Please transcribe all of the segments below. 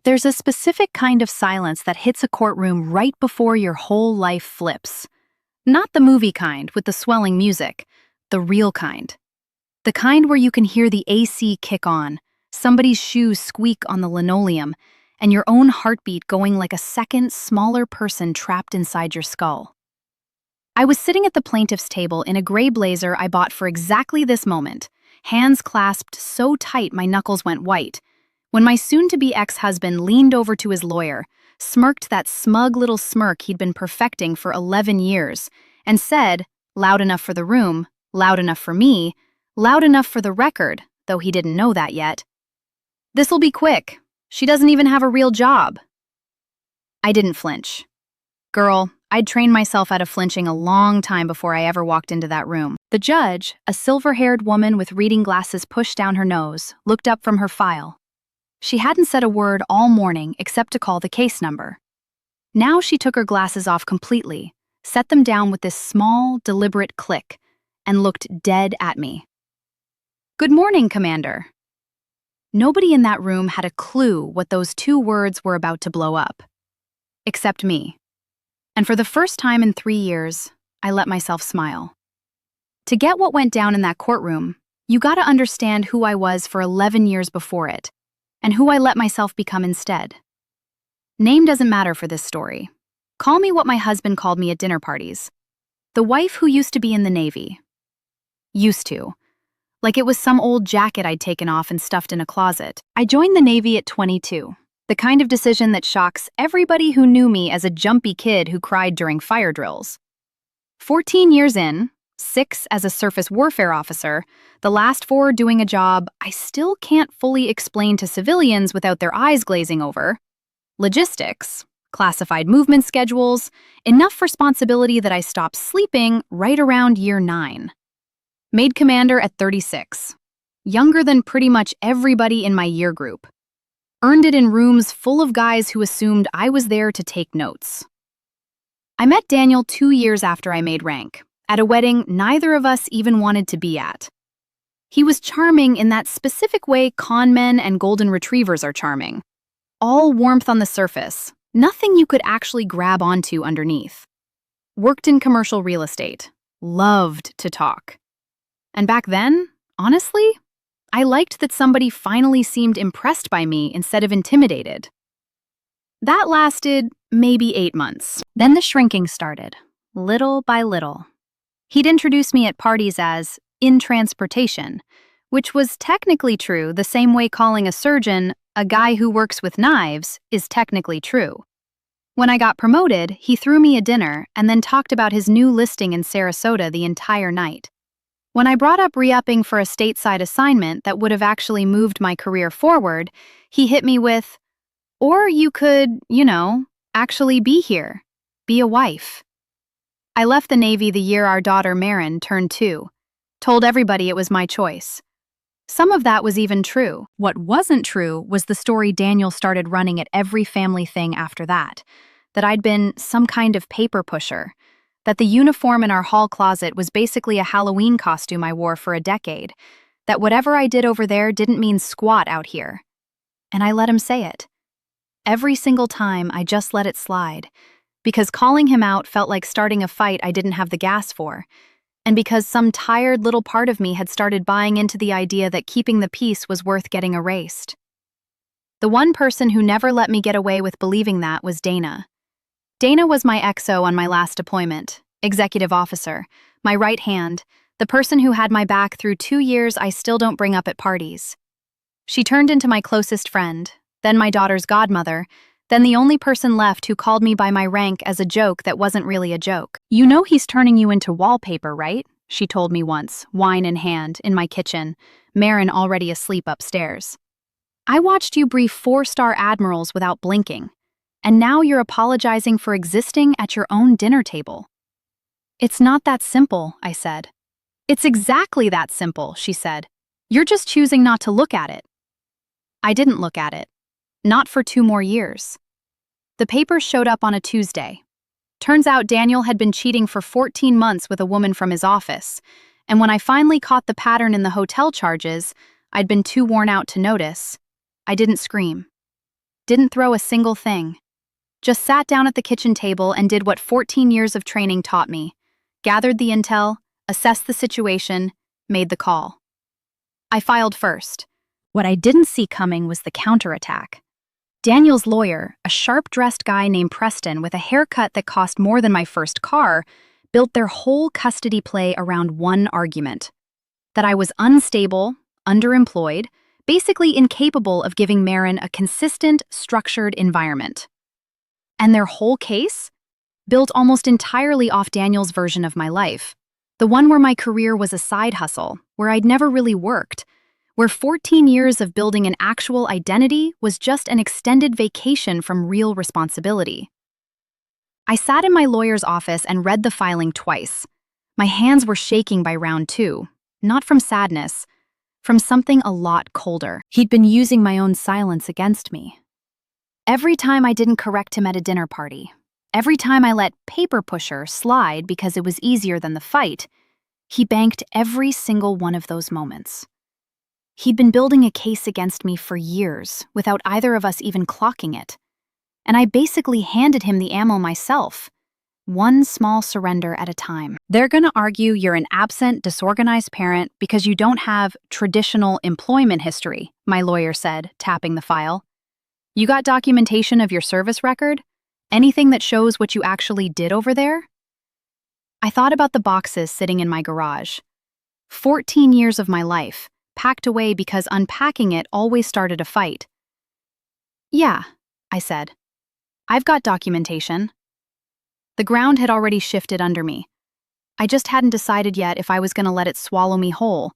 There's a specific kind of silence that hits a courtroom right before your whole life flips. Not the movie kind with the swelling music, the real kind. The kind where you can hear the AC kick on, somebody's shoes squeak on the linoleum, and your own heartbeat going like a second, smaller person trapped inside your skull. I was sitting at the plaintiff's table in a gray blazer I bought for exactly this moment, hands clasped so tight my knuckles went white, when my soon-to-be ex-husband leaned over to his lawyer, smirked that smug little smirk he'd been perfecting for 11 years, and said, loud enough for the room, loud enough for me, loud enough for the record, though he didn't know that yet, "This'll be quick. She doesn't even have a real job." I didn't flinch. Girl, I'd trained myself out of flinching a long time before I ever walked into that room. The judge, a silver-haired woman with reading glasses pushed down her nose, looked up from her file. She hadn't said a word all morning except to call the case number. Now she took her glasses off completely, set them down with this small, deliberate click, and looked dead at me. "Good morning, Commander." Nobody in that room had a clue what those two words were about to blow up. Except me. And for the first time in 3 years, I let myself smile. To get what went down in that courtroom, you gotta understand who I was for 11 years before it, and who I let myself become instead. Name doesn't matter for this story. Call me what my husband called me at dinner parties. The wife who used to be in the Navy. Used to. Like it was some old jacket I'd taken off and stuffed in a closet. I joined the Navy at 22. The kind of decision that shocks everybody who knew me as a jumpy kid who cried during fire drills. 14 years in, 6 as a surface warfare officer, the last 4 doing a job I still can't fully explain to civilians without their eyes glazing over. Logistics, classified movement schedules, enough responsibility that I stopped sleeping right around year 9. Made commander at 36. Younger than pretty much everybody in my year group. Earned it in rooms full of guys who assumed I was there to take notes. I met Daniel 2 years after I made rank, at a wedding neither of us even wanted to be at. He was charming in that specific way con men and golden retrievers are charming. All warmth on the surface, nothing you could actually grab onto underneath. Worked in commercial real estate. Loved to talk. And back then, honestly, I liked that somebody finally seemed impressed by me instead of intimidated. That lasted maybe 8 months. Then the shrinking started, little by little. He'd introduce me at parties as in transportation, which was technically true the same way calling a surgeon a guy who works with knives is technically true. When I got promoted, he threw me a dinner and then talked about his new listing in Sarasota the entire night. When I brought up re-upping for a stateside assignment that would have actually moved my career forward, he hit me with, "Or you could, actually be here, be a wife." I left the Navy the year our daughter Marin turned 2. Told everybody it was my choice. Some of that was even true. What wasn't true was the story Daniel started running at every family thing after that I'd been some kind of paper pusher, that the uniform in our hall closet was basically a Halloween costume I wore for a decade, that whatever I did over there didn't mean squat out here. And I let him say it. Every single time I just let it slide, because calling him out felt like starting a fight I didn't have the gas for, and because some tired little part of me had started buying into the idea that keeping the peace was worth getting erased. The one person who never let me get away with believing that was Dana. Dana was my XO on my last deployment, executive officer, my right hand, the person who had my back through 2 years I still don't bring up at parties. She turned into my closest friend, then my daughter's godmother, then the only person left who called me by my rank as a joke that wasn't really a joke. "You know he's turning you into wallpaper, right?" she told me once, wine in hand, in my kitchen, Marin already asleep upstairs. "I watched you brief 4-star admirals without blinking, and now you're apologizing for existing at your own dinner table." "It's not that simple," I said. "It's exactly that simple," she said. "You're just choosing not to look at it." I didn't look at it. Not for 2 more years. The papers showed up on a Tuesday. Turns out Daniel had been cheating for 14 months with a woman from his office, and when I finally caught the pattern in the hotel charges, I'd been too worn out to notice. I didn't scream. Didn't throw a single thing. Just sat down at the kitchen table and did what 14 years of training taught me. Gathered the intel, assessed the situation, made the call. I filed first. What I didn't see coming was the counterattack. Daniel's lawyer, a sharp-dressed guy named Preston with a haircut that cost more than my first car, built their whole custody play around one argument: that I was unstable, underemployed, basically incapable of giving Marin a consistent, structured environment. And their whole case? Built almost entirely off Daniel's version of my life. The one where my career was a side hustle, where I'd never really worked, where 14 years of building an actual identity was just an extended vacation from real responsibility. I sat in my lawyer's office and read the filing twice. My hands were shaking by round 2, not from sadness, from something a lot colder. He'd been using my own silence against me. Every time I didn't correct him at a dinner party, every time I let paper pusher slide because it was easier than the fight, he banked every single one of those moments. He'd been building a case against me for years, without either of us even clocking it. And I basically handed him the ammo myself, one small surrender at a time. They're gonna argue you're an absent, disorganized parent because you don't have traditional employment history, my lawyer said, tapping the file. You got documentation of your service record? Anything that shows what you actually did over there? I thought about the boxes sitting in my garage. 14 years of my life, packed away because unpacking it always started a fight. Yeah, I said. I've got documentation. The ground had already shifted under me. I just hadn't decided yet if I was going to let it swallow me whole,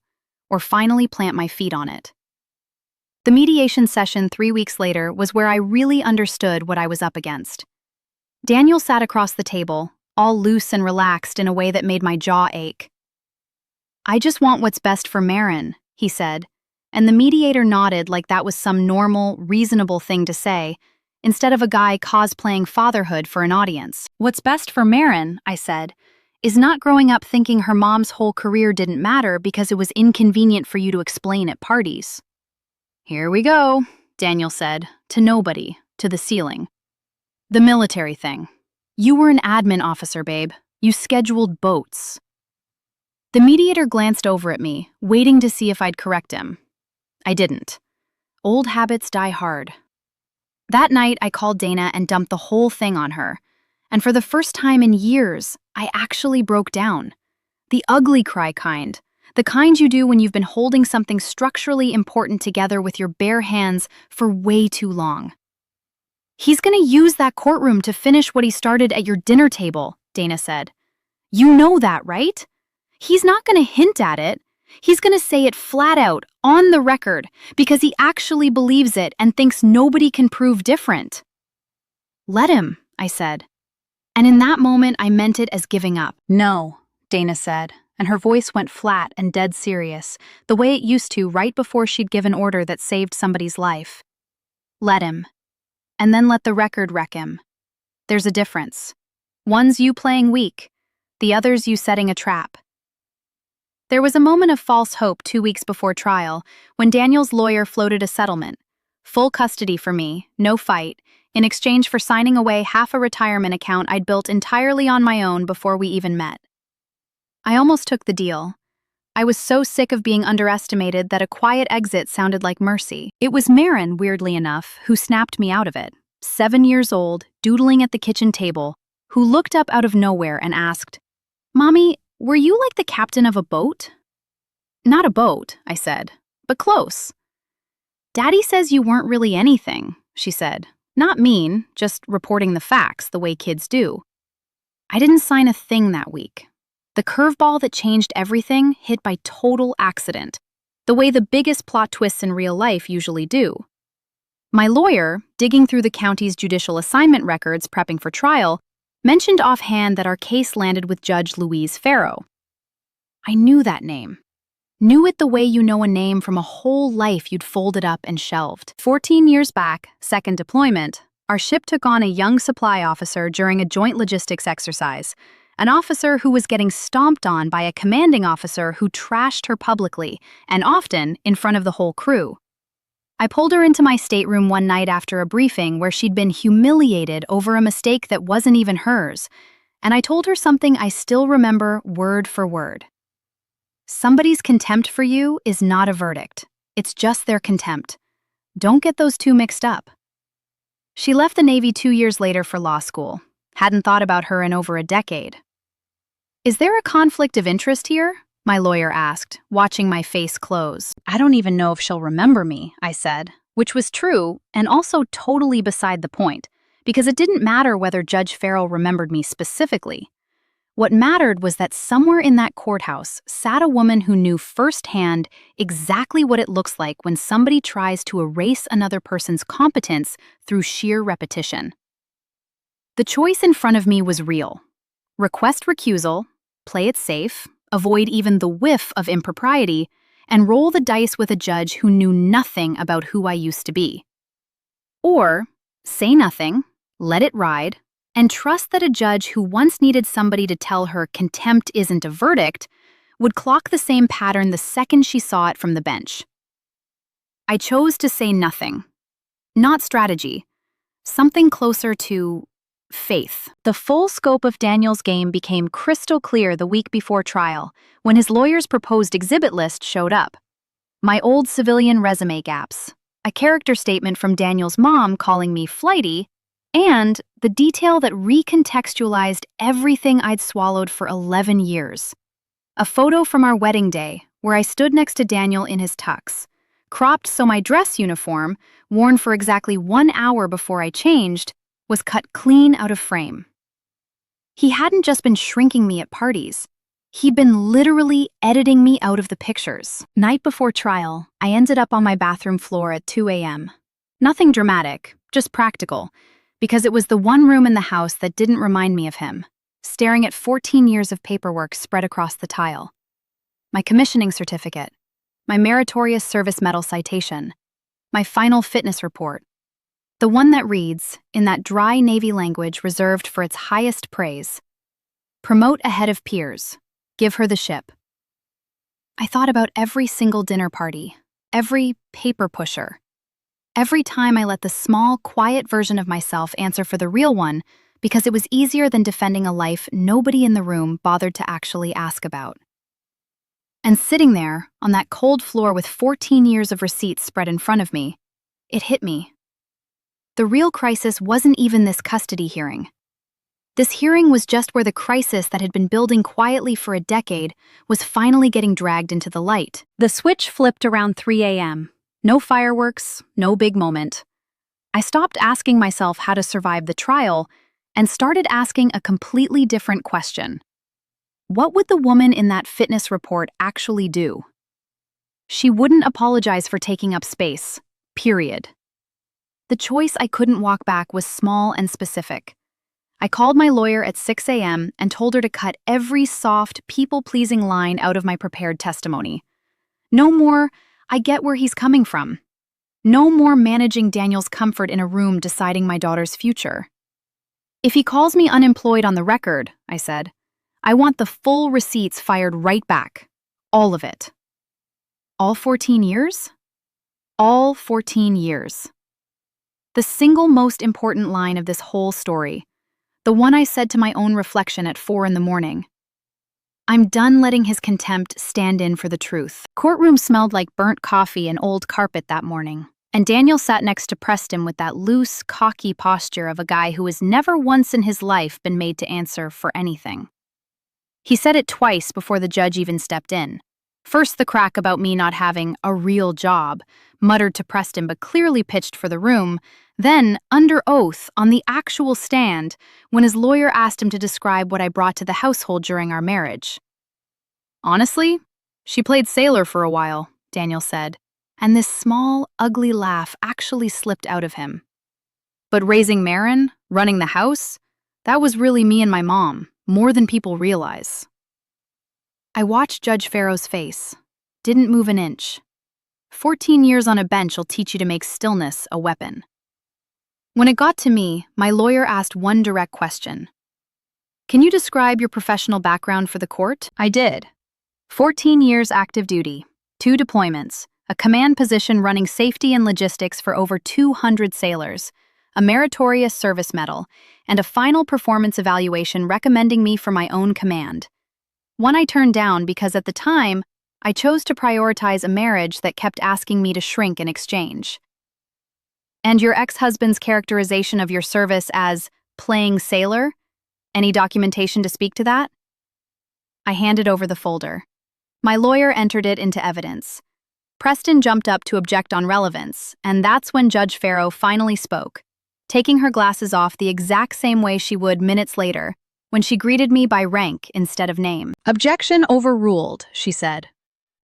or finally plant my feet on it. The mediation session 3 weeks later was where I really understood what I was up against. Daniel sat across the table, all loose and relaxed in a way that made my jaw ache. I just want what's best for Marin, he said, and the mediator nodded like that was some normal, reasonable thing to say, instead of a guy cosplaying fatherhood for an audience. What's best for Marin, I said, is not growing up thinking her mom's whole career didn't matter because it was inconvenient for you to explain at parties. Here we go, Daniel said, to nobody, to the ceiling. The military thing. You were an admin officer, babe. You scheduled boats. The mediator glanced over at me, waiting to see if I'd correct him. I didn't. Old habits die hard. That night, I called Dana and dumped the whole thing on her. And for the first time in years, I actually broke down. The ugly cry kind. The kind you do when you've been holding something structurally important together with your bare hands for way too long. He's gonna use that courtroom to finish what he started at your dinner table, Dana said. You know that, right? He's not gonna hint at it. He's gonna say it flat out, on the record, because he actually believes it and thinks nobody can prove different. Let him, I said. And in that moment, I meant it as giving up. No, Dana said, and her voice went flat and dead serious, the way it used to right before she'd give an order that saved somebody's life. Let him. And then let the record wreck him. There's a difference. One's you playing weak, the other's you setting a trap. There was a moment of false hope 2 weeks before trial when Daniel's lawyer floated a settlement. Full custody for me, no fight, in exchange for signing away half a retirement account I'd built entirely on my own before we even met. I almost took the deal. I was so sick of being underestimated that a quiet exit sounded like mercy. It was Marin, weirdly enough, who snapped me out of it. 7 years old, doodling at the kitchen table, who looked up out of nowhere and asked, "Mommy, were you like the captain of a boat?" "Not a boat," I said, "but close." "Daddy says you weren't really anything," she said. Not mean, just reporting the facts the way kids do. I didn't sign a thing that week. The curveball that changed everything hit by total accident, the way the biggest plot twists in real life usually do. My lawyer, digging through the county's judicial assignment records prepping for trial, mentioned offhand that our case landed with Judge Louise Farrow. I knew that name. Knew it the way you know a name from a whole life you'd folded up and shelved. 14 years back, second deployment, our ship took on a young supply officer during a joint logistics exercise, an officer who was getting stomped on by a commanding officer who trashed her publicly, and often in front of the whole crew. I pulled her into my stateroom one night after a briefing where she'd been humiliated over a mistake that wasn't even hers, and I told her something I still remember word for word. Somebody's contempt for you is not a verdict. It's just their contempt. Don't get those two mixed up. She left the Navy 2 years later for law school. Hadn't thought about her in over a decade. Is there a conflict of interest here? My lawyer asked, watching my face close. I don't even know if she'll remember me, I said, which was true and also totally beside the point, because it didn't matter whether Judge Farrell remembered me specifically. What mattered was that somewhere in that courthouse sat a woman who knew firsthand exactly what it looks like when somebody tries to erase another person's competence through sheer repetition. The choice in front of me was real. Request recusal, play it safe, avoid even the whiff of impropriety, and roll the dice with a judge who knew nothing about who I used to be. Or say nothing, let it ride, and trust that a judge who once needed somebody to tell her contempt isn't a verdict would clock the same pattern the second she saw it from the bench. I chose to say nothing. Not strategy. Something closer to faith. The full scope of Daniel's game became crystal clear the week before trial, when his lawyer's proposed exhibit list showed up. My old civilian resume gaps, a character statement from Daniel's mom calling me flighty, and the detail that recontextualized everything I'd swallowed for 11 years. A photo from our wedding day, where I stood next to Daniel in his tux, cropped so my dress uniform, worn for exactly 1 hour before I changed, was cut clean out of frame. He hadn't just been shrinking me at parties. He'd been literally editing me out of the pictures. Night before trial, I ended up on my bathroom floor at 2 a.m. Nothing dramatic, just practical, because it was the one room in the house that didn't remind me of him, staring at 14 years of paperwork spread across the tile. My commissioning certificate, my meritorious service medal citation, my final fitness report, the one that reads, in that dry Navy language reserved for its highest praise, promote ahead of peers, give her the ship. I thought about every single dinner party, every paper pusher, every time I let the small, quiet version of myself answer for the real one, because it was easier than defending a life nobody in the room bothered to actually ask about. And sitting there, on that cold floor with 14 years of receipts spread in front of me, it hit me. The real crisis wasn't even this custody hearing. This hearing was just where the crisis that had been building quietly for a decade was finally getting dragged into the light. The switch flipped around 3 a.m. No fireworks, no big moment. I stopped asking myself how to survive the trial and started asking a completely different question. What would the woman in that fitness report actually do? She wouldn't apologize for taking up space, period. The choice I couldn't walk back was small and specific. I called my lawyer at 6 a.m. and told her to cut every soft, people-pleasing line out of my prepared testimony. No more, I get where he's coming from. No more managing Daniel's comfort in a room deciding my daughter's future. If he calls me unemployed on the record, I said, I want the full receipts fired right back. All of it. All 14 years? All 14 years. The single most important line of this whole story, the one I said to my own reflection at 4 in the morning. I'm done letting his contempt stand in for the truth. Courtroom smelled like burnt coffee and old carpet that morning, and Daniel sat next to Preston with that loose, cocky posture of a guy who has never once in his life been made to answer for anything. He said it twice before the judge even stepped in. First, the crack about me not having a real job, muttered to Preston but clearly pitched for the room, then, under oath, on the actual stand, when his lawyer asked him to describe what I brought to the household during our marriage. Honestly, she played sailor for a while, Daniel said, and this small, ugly laugh actually slipped out of him. But raising Marin, running the house, that was really me and my mom, more than people realize. I watched Judge Farrow's face, didn't move an inch. 14 years on a bench will teach you to make stillness a weapon. When it got to me, my lawyer asked one direct question. Can you describe your professional background for the court? I did. 14 years active duty, 2 deployments, a command position running safety and logistics for over 200 sailors, a meritorious service medal, and a final performance evaluation recommending me for my own command. One I turned down because at the time, I chose to prioritize a marriage that kept asking me to shrink in exchange. And your ex-husband's characterization of your service as playing sailor? Any documentation to speak to that? I handed over the folder. My lawyer entered it into evidence. Preston jumped up to object on relevance, and that's when Judge Farrow finally spoke, taking her glasses off the exact same way she would minutes later, when she greeted me by rank instead of name. "Objection overruled," she said.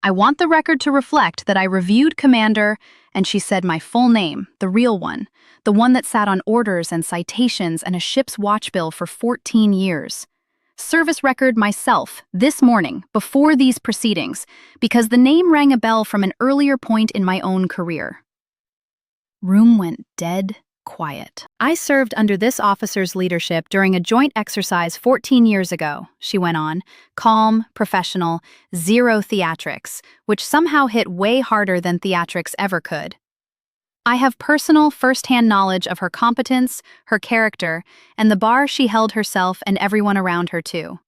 "I want the record to reflect that I reviewed Commander," and she said my full name, the real one, the one that sat on orders and citations and a ship's watch bill for 14 years. Service record myself, this morning, before these proceedings, because the name rang a bell from an earlier point in my own career. Room went dead quiet. "I served under this officer's leadership during a joint exercise 14 years ago," she went on, calm, professional, zero theatrics, which somehow hit way harder than theatrics ever could. "I have personal, first-hand knowledge of her competence, her character, and the bar she held herself and everyone around her to.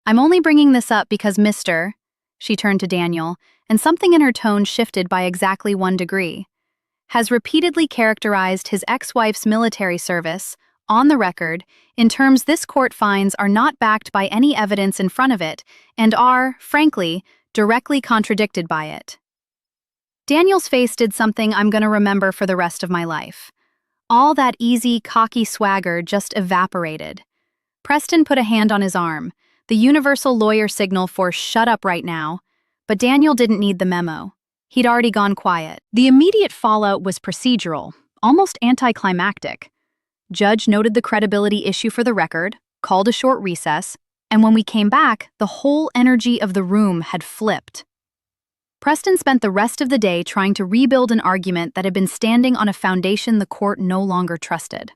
I'm only bringing this up because Mr." She turned to Daniel, and something in her tone shifted by exactly 1 degree. "Has repeatedly characterized his ex-wife's military service, on the record, in terms this court finds are not backed by any evidence in front of it, and are, frankly, directly contradicted by it." Daniel's face did something I'm going to remember for the rest of my life. All that easy, cocky swagger just evaporated. Preston put a hand on his arm, the universal lawyer signal for "shut up right now," but Daniel didn't need the memo. He'd already gone quiet. The immediate fallout was procedural, almost anticlimactic. Judge noted the credibility issue for the record, called a short recess, and when we came back, the whole energy of the room had flipped. Preston spent the rest of the day trying to rebuild an argument that had been standing on a foundation the court no longer trusted.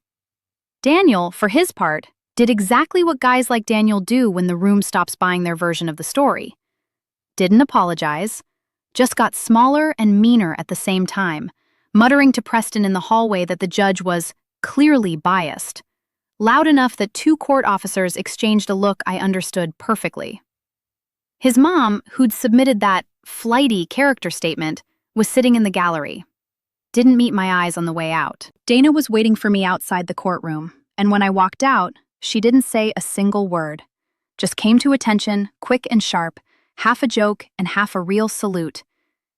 Daniel, for his part, did exactly what guys like Daniel do when the room stops buying their version of the story. Didn't apologize, just got smaller and meaner at the same time, muttering to Preston in the hallway that the judge was clearly biased, loud enough that 2 court officers exchanged a look I understood perfectly. His mom, who'd submitted that flighty character statement, was sitting in the gallery. Didn't meet my eyes on the way out. Dana was waiting for me outside the courtroom, and when I walked out, she didn't say a single word. Just came to attention, quick and sharp, half a joke and half a real salute.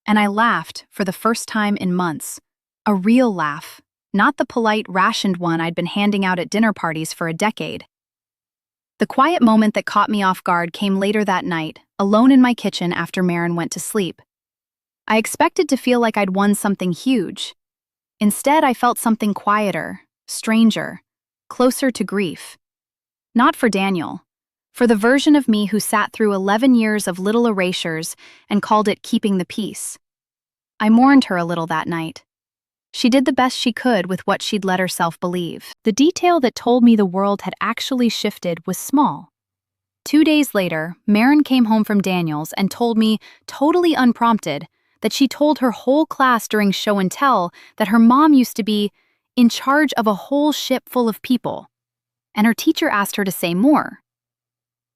And I laughed for the first time in months. A real laugh, not the polite, rationed one I'd been handing out at dinner parties for a decade. The quiet moment that caught me off guard came later that night, alone in my kitchen after Maren went to sleep. I expected to feel like I'd won something huge. Instead, I felt something quieter, stranger, closer to grief. Not for Daniel, for the version of me who sat through 11 years of little erasures and called it keeping the peace. I mourned her a little that night. She did the best she could with what she'd let herself believe. The detail that told me the world had actually shifted was small. 2 days later, Maren came home from Daniel's and told me, totally unprompted, that she told her whole class during show and tell that her mom used to be in charge of a whole ship full of people, and her teacher asked her to say more.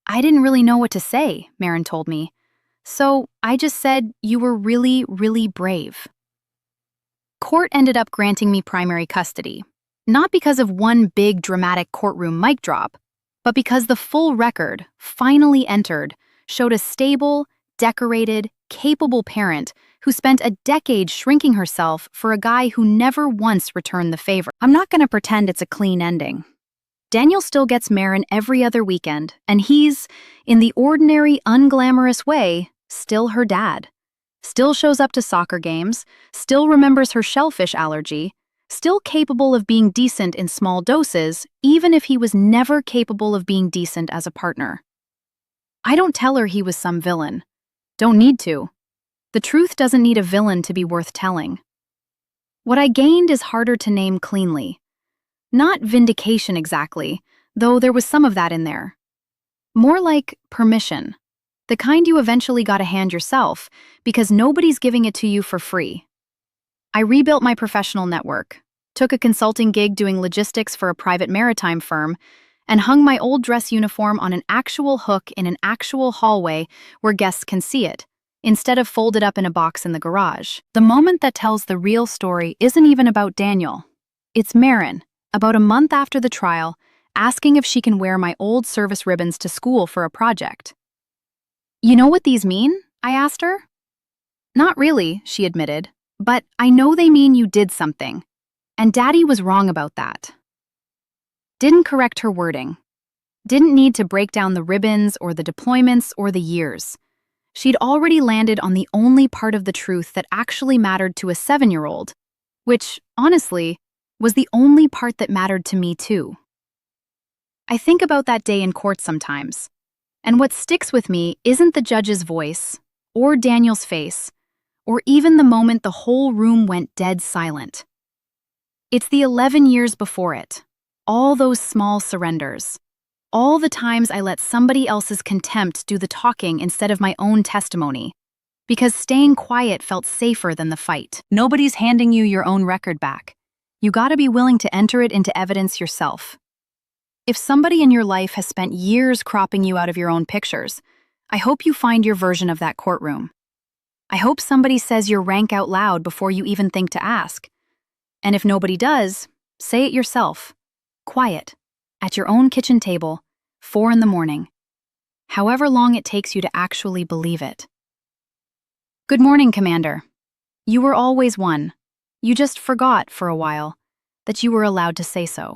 I didn't really know what to say, Maren told me, so I just said, "You were really, really brave." Court ended up granting me primary custody, not because of one big dramatic courtroom mic drop, but because the full record, finally entered, showed a stable, decorated, capable parent who spent a decade shrinking herself for a guy who never once returned the favor. I'm not going to pretend it's a clean ending. Daniel still gets Maren every other weekend, and he's, in the ordinary, unglamorous way, still her dad. Still shows up to soccer games, still remembers her shellfish allergy, still capable of being decent in small doses, even if he was never capable of being decent as a partner. I don't tell her he was some villain. Don't need to. The truth doesn't need a villain to be worth telling. What I gained is harder to name cleanly. Not vindication exactly, though there was some of that in there. More like permission. The kind you eventually got to hand yourself because nobody's giving it to you for free. I rebuilt my professional network, took a consulting gig doing logistics for a private maritime firm, and hung my old dress uniform on an actual hook in an actual hallway where guests can see it, instead of folded up in a box in the garage. The moment that tells the real story isn't even about Daniel. It's Marin, about a month after the trial, asking if she can wear my old service ribbons to school for a project. "You know what these mean?" I asked her. "Not really," she admitted, "but I know they mean you did something. And Daddy was wrong about that." Didn't correct her wording. Didn't need to break down the ribbons or the deployments or the years. She'd already landed on the only part of the truth that actually mattered to a 7-year-old, which, honestly, was the only part that mattered to me too. I think about that day in court sometimes, and what sticks with me isn't the judge's voice, or Daniel's face, or even the moment the whole room went dead silent. It's the 11 years before it, all those small surrenders, all the times I let somebody else's contempt do the talking instead of my own testimony, because staying quiet felt safer than the fight. Nobody's handing you your own record back. You gotta be willing to enter it into evidence yourself. If somebody in your life has spent years cropping you out of your own pictures, I hope you find your version of that courtroom. I hope somebody says your rank out loud before you even think to ask. And if nobody does, say it yourself. Quiet, at your own kitchen table, 4 in the morning. However long it takes you to actually believe it. Good morning, Commander. You were always one. You just forgot, for a while, that you were allowed to say so.